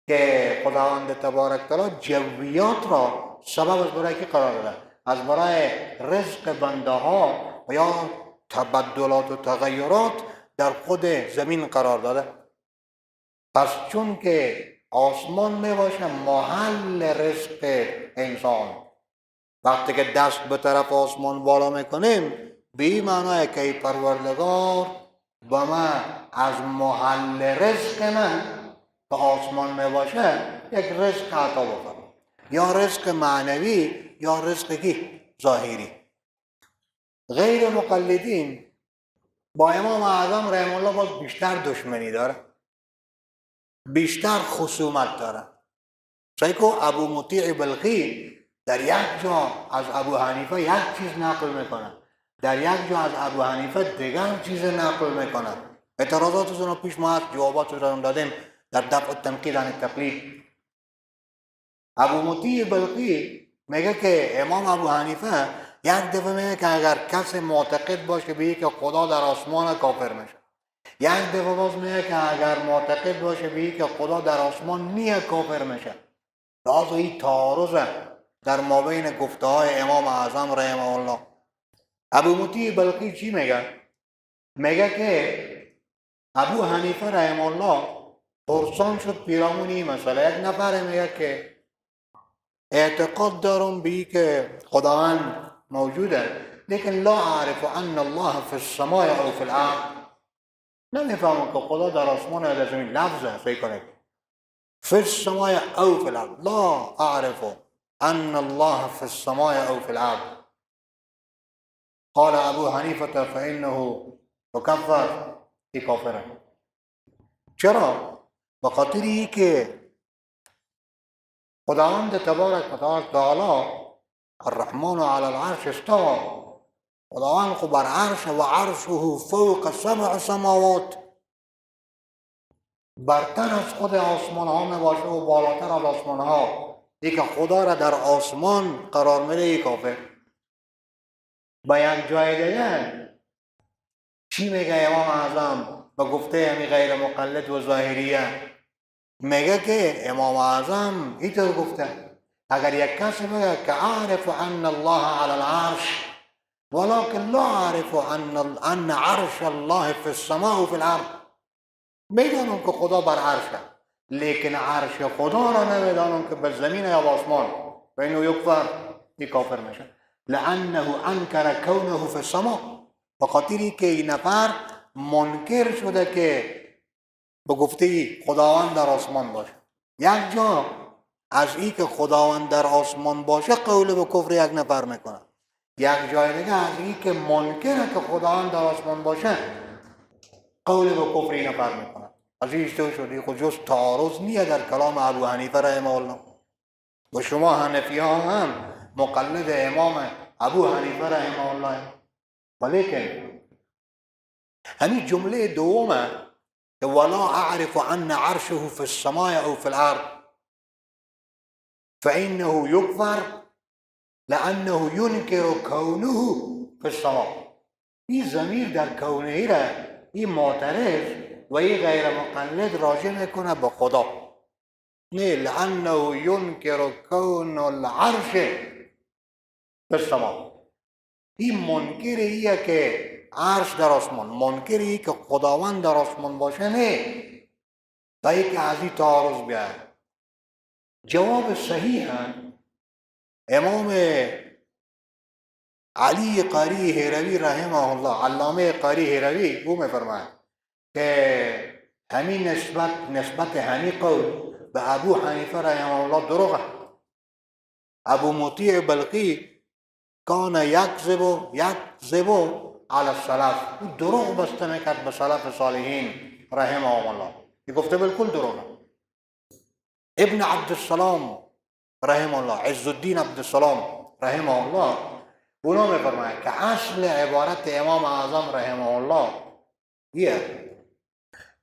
که خداوند تبارک تعالی جویات را سبب از برای که قرار داده، از برای رزق بنده ها و یا تبدلات و تغییرات در خود زمین قرار داده. پس چون که آسمان میباشه محل رزق انسان، وقتی که دست به طرف آسمان بالا میکنیم به این معنی که ای پروردگار با من از محل رزق من که آسمان میباشه یک رزق عطا بفرما، یا رزق معنوی یا رزقی ظاهری. غیر مقلدین با امام اعظم رحمه الله باز بیشتر دشمنی داره، بیشتر خصومت داره. چون که ابو مطیع بلخی در یک جا از ابو حنیفه یک چیز نقل میکنه، در یک جا از ابو حنیفه دیگر چیز نقل میکنه. اعتراضاتشون رو پیش ما هست، جوابات رو دادیم در دفع تنقید عن التقلید. ابو مطیع بلخی میگه که امام ابو حنیفه یک دفعه میگه که اگر کسی معتقد باشه به که خدا در آسمان کافر میشه، یک دفعه باز میگه که اگر معتقد باشه به که خدا در آسمان نیه کافر میشه. لازم این تعارض در مابین گفته های امام اعظم رحمه الله. ابو مطیع بلخی چی میگه؟ میگه که ابو حنیفه رحمه الله پرسان شد پیرامونی مسئله، یک نفر میگه که اعتقاد دارم به که خداوند موجوده لیکن لا اعرف ان الله فی السماء او فی الارض، نمیفهمم که خدا در آسمان یا در زمین. لفظه فکر کنید فی السماء او فی الارض، لا اعرف ان الله فی السماء او فی الارض. قال ابو حنیفه فانه مکفر، ای کافره. چرا؟ بخاطر ای که خداوند تبارک و تعالی الرحمن علی العرش استوى، خداوند خود بر عرش و عرشه فوق 7 سماوات، برتر از خود آسمان ها می باشه و بالاتر از آسمان ها. دیگه خدا را در آسمان قرار میده ای کافر. با یک جای دیگه چی میگه امام اعظم به گفته همی غیر مقلد و ظاهریه؟ میگه که امام اعظم اینطور گفته اگر یک کسی میگه که اعرف ان الله علی العرش ولكن لا اعرف ان عرش الله فی السماء و فی الارض، میدانم که خدا بر عرشه لیکن عرش خدا را نمیدانم که به زمین یا آسمان، و اینو یکفر، این کافر میشه. لانه انکر کونه فی السماء، بخاطری که این نفر منکر شده که به گفته خداوند در آسمان باشه. یک جا از این که خداوند در آسمان باشه قول به کفر یک نفر میکنه، یک جای دیگه از این که منکره که خداوند در آسمان باشه قول به کفر این نفر میکنه. از این اشتو شدی خود جز تعارض نیه در کلام ابو حنیفه رحمه الله. و شما حنفی ها هم مقلد امام ابو حنیفه رحمه الله، ولیکن همین جمله دومه که ولا اعرف ان عرشه فی السماء او فی الارض فانه یکفر لانه ینکر کونه فی السماء، این ضمیر در کونه را این معترض و این غیر مقلد راجع میکنه به خدا، نه لانه ینکر کون العرش فی السماء. این منکر ایه که عرش در آسمان، منکر ایه که خداوند در آسمان باشه، نه تا ای که از این تعارض بیاد. جواب صحیح امام علی قاری هروی رحمه الله، علامه قاری هروی، او میفرماید که همین نسبت همین قول به ابو حنیفه رحمه الله دروغه. ابو مطیع بلقی کان یکذب علی السلف، او دروغ بسته میکرد به سلف صالحین رحمهم الله. این گفته بالکل دروغه. ابن عبدالسلام رحمه الله، عز الدین عبدالسلام رحمه الله، اونا میفرماید که اصل عبارت امام اعظم رحمه الله یه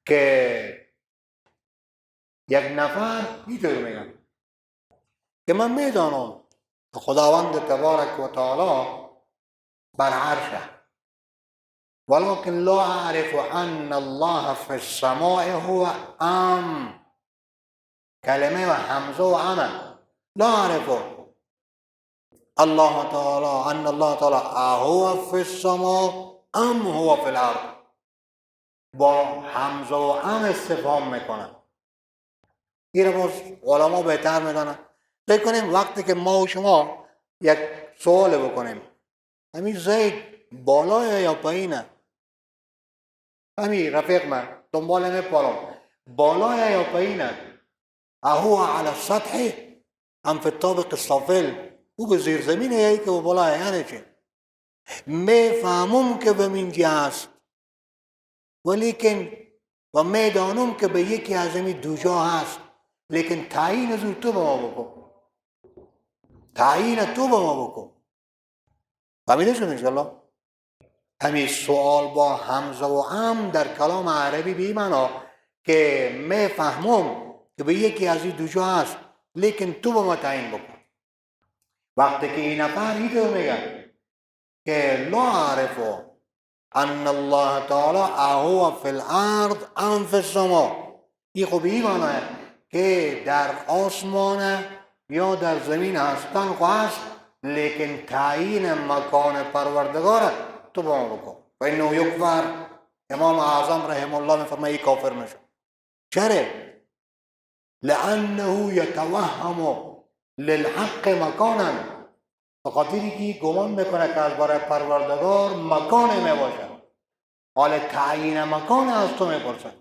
که یک نفر اینطور میگن که من میدانم که خداوند تبارک و تعالی بر عرشه، ولكن لا اعرف ان الله في السماء هو کلمه و حمزه و عمل، لا اعرف الله تعالی ان الله تعالی هو في السماء هو في الارض، با حمزه و عمل استفهام میکنه. این رو باز علما بهتر میدانن. فکر کنیم وقتی که ما و شما یک سوال بکنیم، همین زید بالای یا پایینه؟ همین رفیق من دنبال میپارم، بالای یا پایینه؟ اهو على السطح ام فی الطابق السافل؟ او به زیر زمینه یا ای که به بالای؟ یعنی چی؟ میفهمم که به من جا هست، ولیکن و میدانم که به یکی از این دو جا هست، لیکن تعیین از تو به ما بکن، تعیین تو به ما بکن. فهمیده شد انشاءالله؟ همین سوال با حمزه و عم در کلام عربی به این معنا که میفهمم که به یکی از این دو جا هست، لیکن تو به ما تعیین بکن. وقتی که این نفر اینطور میگه که لا اعرف ان الله تعالی هو فی الارض ام فی السماء، این خب این معنی که در آسمان یا در زمین هستن خو هست، لیکن تعیین مکان پروردگار تو با ما بکن. و اینو یکفر، امام اعظم رحمه الله میفرماید این کافر میشه. چرا؟ لانه یتوهم للحق مکانا، بخاطری که گمان میکنه که از برای پروردگار مکان میباشه، حال تعیین مکان از تو میپرسه.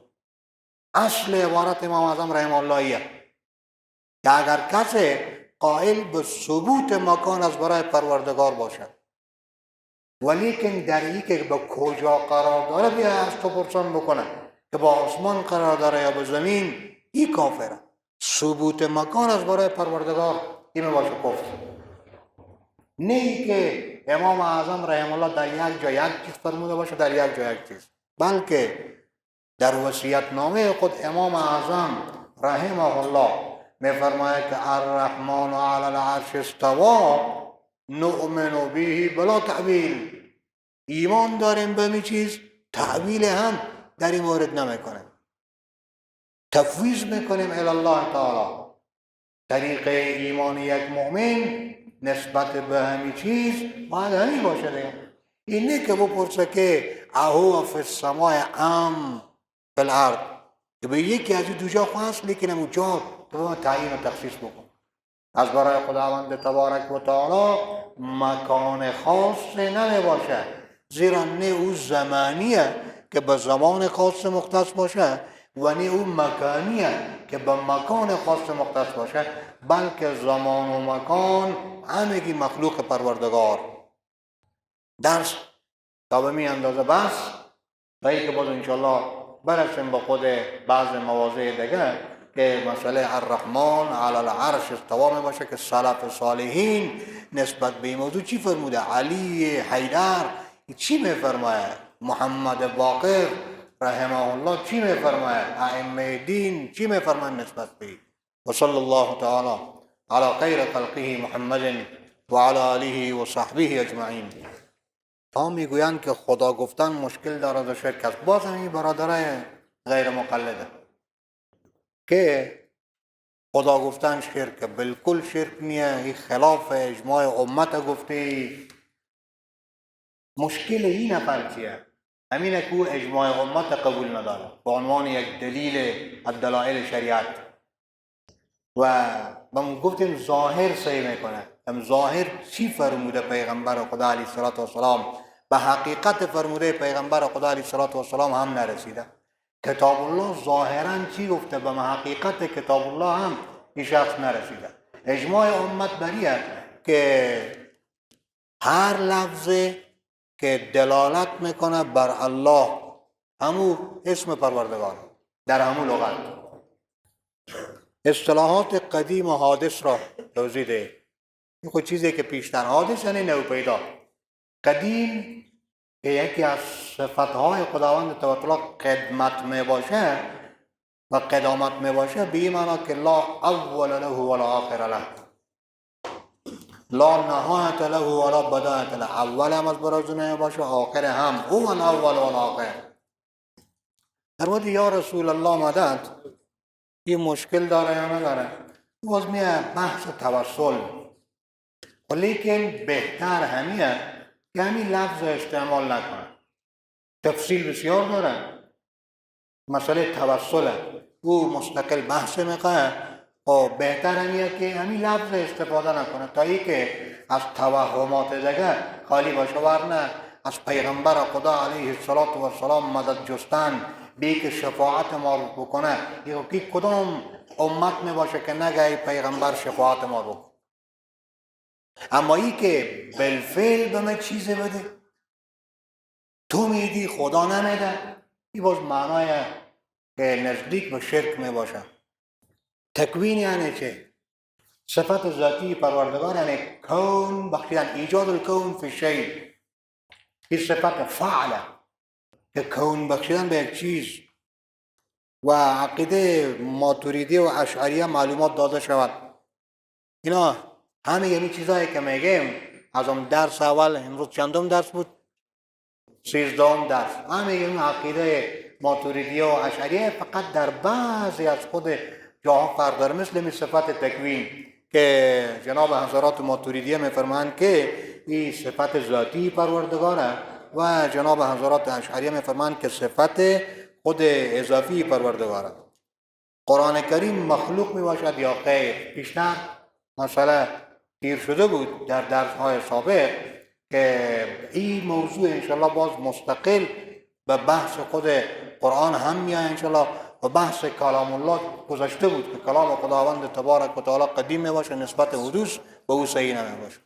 اصل عبارت امام اعظم رحمه الله ایه که اگر کسی قائل به ثبوت مکان از برای پروردگار باشه، ولیکن در این که به کجا قرار داره بیا از تو پرسان بکنه که با آسمان قرار داره یا به زمین، این کافره. ثبوت مکان از برای پروردگار این باشه کفر. نه ای که امام اعظم رحمه الله در یک جا یک چیز فرموده باشه، در یک جا یک چیز، بلکه در وصیت نامه خود امام اعظم رحمه الله میفرماید که الرحمن علی العرش استوى نؤمن به بلا تعویل، ایمان داریم به می چیز، تعویل هم در این مورد نمیکنیم، تفویض میکنیم الی الله تعالی. طریق ایمان یک مؤمن نسبت به همین چیز باید همین باشه دیگه. اینه که بپرسه که اهو فی السماء ام فی الارض، که به یکی از دو جا خواست، لیکن همون جا تو تعیین و تخصیص بکن. از برای خداوند تبارک و تعالی مکان خاص نمی باشه، زیرا نه او زمانیه که به زمان خاص مختص باشه و نه او مکانیه که به مکان خاص مختص باشه، بلکه زمان و مکان همگی مخلوق پروردگار. درس تا به می اندازه بس، و ای که باز انشاءالله برسیم به خود بعض مواضع دیگه که مسئله الرحمن علی العرش استوا می باشه که سلف صالحین نسبت به این موضوع چی فرموده، علی حیدر چی می فرماید، محمد باقر رحمه الله چی می فرماید، ائمه دین چی می فرماید نسبت به این. و صلی الله تعالی علی خیر خلقه محمد و علی آله و صحبه اجمعین. ها میگویند که خدا گفتن مشکل دارد و شرک است. باز همین برادرای غیر مقلده که خدا گفتن شرک، بالکل شرک نیه، این خلاف اجماع امت گفته. مشکل این نفر چیه؟ همینه که او اجماع امت قبول نداره به عنوان یک دلیل از دلائل شریعت، و من گفتیم ظاهر صحیح میکنه. ظاهر چی فرموده پیغمبر خدا علیه السلام، به حقیقت فرموده پیغمبر خدا علیه السلام هم نرسیده. کتاب الله ظاهرا چی گفته، به حقیقت کتاب الله هم این شخص نرسیده. اجماع امت بریه که هر لفظی که دلالت میکنه بر الله، همو اسم پروردگار در همو لغت. اصطلاحات قدیم و حادث را توضیح ده. این خود چیزی که پیشتر، حادث یعنی نو پیدا. قدیم که یکی از صفتهای خداوند تعالی قدمت می باشه و قدامت می باشه، به این معنا که لا اول له ولا آخر له، لا نهایت له ولا بدایت له، اول هم از براز نمی باشه، آخر هم، هو الاول والآخر. در مورد یا رسول الله مدد این مشکل داره یا نداره؟ باز میه بحث توسل، ولیکن بهتر همیه که همین لفظ استعمال نکنه. تفصیل بسیار داره، مسئله توسله او مستقل بحث میکنه و بهتر همیه که همین لفظ استفاده نکنه تا ای که از توهمات دیگه خالی باشه، ورنه از پیغمبر خدا علیه السلام مدد جستن بی که شفاعت ما رو بکنه، یکی کدام امت می باشه که نگه پیغمبر شفاعت ما رو. اما ای که بالفعل به من چیزی بده، تو میدی خدا نمیده، این باز معنای که نزدیک به شرک می باشه. تکوین یعنی چه؟ صفت ذاتی پروردگار یعنی کون بخشیدن، ایجاد الکون فی شیء. این صفت فعله که کون بخشیدن به یک چیز. و عقیده ماتوریدی و اشعریه معلومات داده شود. اینا همه یعنی چیزایی که میگیم از اون درس اول، امروز چندم درس بود؟ 13ام درس. همه این عقیده ماتوریدی و اشعریه فقط در بعضی از خود جاها فرق داره، مثل این صفت تکوین که جناب حضرات ماتوریدیه میفرمایند که این صفت ذاتی پروردگاره و جناب حضرات اشعریه میفرمایند که صفت خود اضافی پروردگاره. قرآن کریم مخلوق می باشد یا غیر؟ پیشتر مسئله دیر شده بود در درس‌های سابق که این موضوع انشالله باز مستقل به بحث خود قرآن هم میاد انشالله. و بحث کلام الله گذشته بود که کلام خداوند تبارک و تعالی قدیم می باشه، نسبت حدوث به او صحیح نمی باشه.